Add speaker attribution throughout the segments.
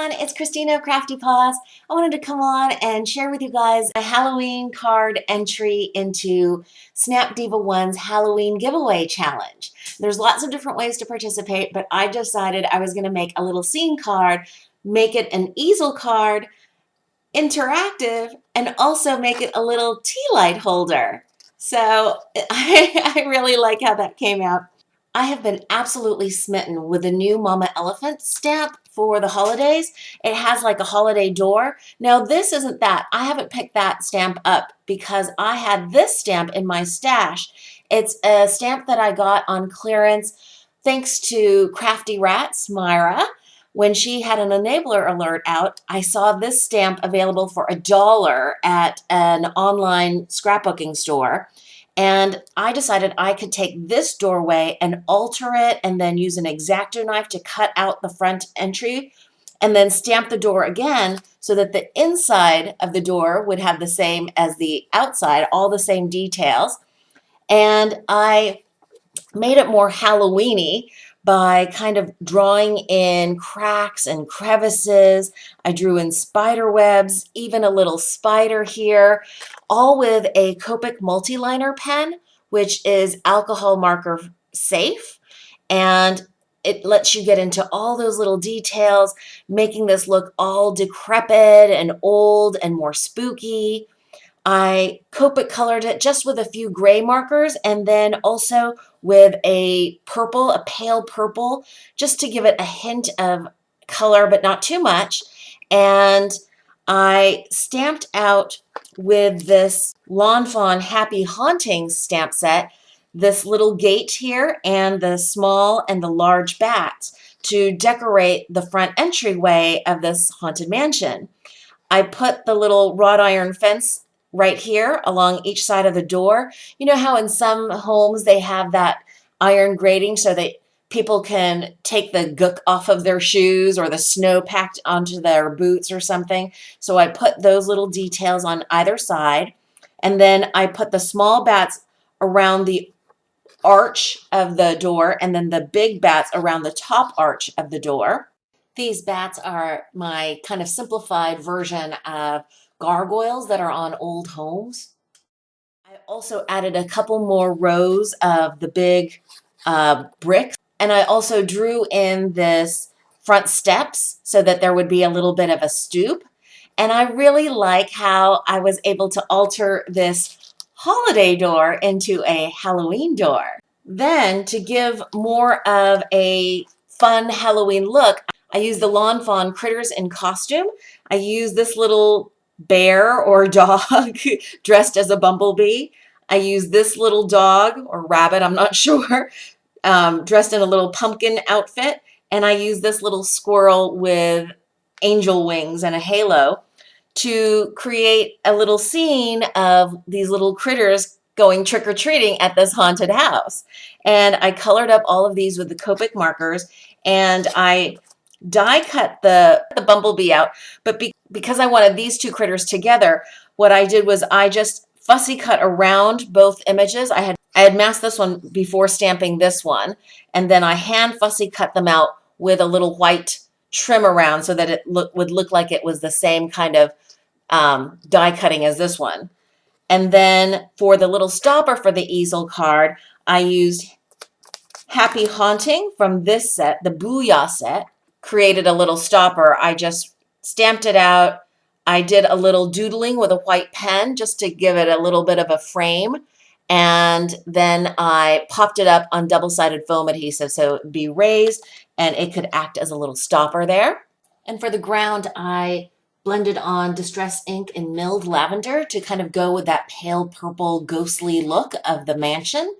Speaker 1: everyone, it's Christina of CraftyPaws. I wanted to come on and share with you guys a Halloween card entry into Snapdiva1's Halloween giveaway challenge. There's lots of different ways to participate, but I decided I was going to make a little scene card, make it an easel card, interactive, and also make it a little tea light holder. So I really like how that came out. I have been absolutely smitten with the new Mama Elephant stamp for the holidays. It has like a holiday door. Now this isn't that. I haven't picked that stamp up because I had this stamp in my stash. It's a stamp that I got on clearance thanks to Crafty Rats, Myra. When she had an enabler alert out, I saw this stamp available for $1 at an online scrapbooking store. And I decided I could take this doorway and alter it and then use an X-Acto knife to cut out the front entry and then stamp the door again so that the inside of the door would have the same as the outside, all the same details. And I made it more Halloween-y by kind of drawing in cracks and crevices. I drew in spider webs, even a little spider here, all with a Copic multiliner pen, which is alcohol marker safe. And it lets you get into all those little details, making this look all decrepit and old and more spooky. I Copic colored it just with a few gray markers and then also with a purple, a pale purple, just to give it a hint of color, but not too much. And I stamped out with this Lawn Fawn Happy Hauntings stamp set, this little gate here and the small and the large bats to decorate the front entryway of this haunted mansion. I put the little wrought iron fence right here along each side of the door. You know how in some homes they have that iron grating so that people can take the gook off of their shoes or the snow packed onto their boots or something. So I put those little details on either side. And then I put the small bats around the arch of the door and then the big bats around the top arch of the door. These bats are my kind of simplified version of gargoyles that are on old homes. I also added a couple more rows of the big bricks, and I also drew in this front steps so that there would be a little bit of a stoop. And I really like how I was able to alter this holiday door into a Halloween door. Then to give more of a fun Halloween look, I used the Lawn Fawn Critters in costume. I used this little bear or dog dressed as a bumblebee. I used this little dog or rabbit, I'm not sure, dressed in a little pumpkin outfit. And I used this little squirrel with angel wings and a halo to create a little scene of these little critters going trick-or-treating at this haunted house. And I colored up all of these with the Copic markers, and I die cut the bumblebee out, but because I wanted these two critters together, what I did was I just fussy cut around both images. I had masked this one before stamping this one, and then I hand fussy cut them out with a little white trim around so that it would look like it was the same kind of die cutting as this one. And then for the little stopper for the easel card, I used Happy Haunting from this set, the Booyah set. Created a little stopper. I just stamped it out. I did a little doodling with a white pen just to give it a little bit of a frame. And then I popped it up on double-sided foam adhesive so it would be raised and it could act as a little stopper there. And for the ground, I blended on Distress ink in milled lavender to kind of go with that pale purple ghostly look of the mansion.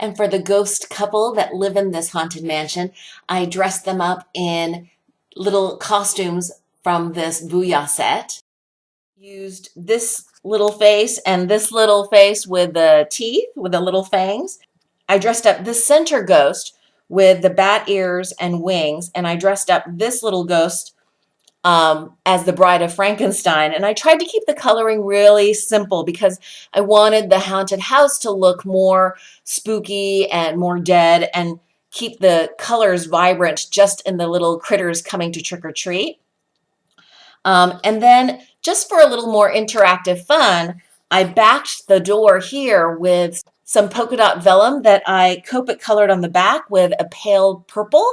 Speaker 1: And for the ghost couple that live in this haunted mansion, I dressed them up in little costumes from this Booyah set. Used this little face and this little face with the teeth, with the little fangs. I dressed up this center ghost with the bat ears and wings, and I dressed up this little ghost as the Bride of Frankenstein. And I tried to keep the coloring really simple because I wanted the haunted house to look more spooky and more dead. And keep the colors vibrant just in the little critters coming to trick or treat. And then just for a little more interactive fun, I backed the door here with some polka dot vellum that I Copic colored on the back with a pale purple.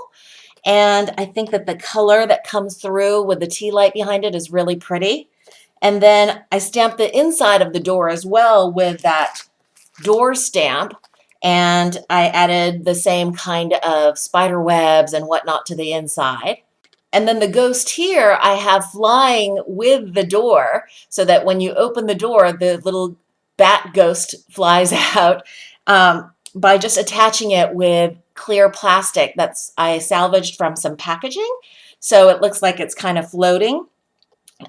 Speaker 1: And I think that the color that comes through with the tea light behind it is really pretty. And then I stamped the inside of the door as well with that door stamp. And I added the same kind of spider webs and whatnot to the inside. And then the ghost here I have flying with the door so that when you open the door, the little bat ghost flies out by just attaching it with clear plastic that's I salvaged from some packaging. So it looks like it's kind of floating.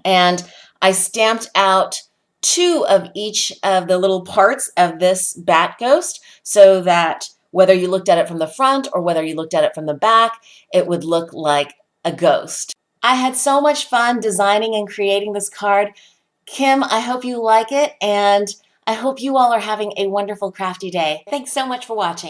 Speaker 1: And I stamped out 2 of each of the little parts of this bat ghost so that whether you looked at it from the front or whether you looked at it from the back, it would look like a ghost. I had so much fun designing and creating this card. Kim, I hope you like it, and I hope you all are having a wonderful crafty day. Thanks so much for watching.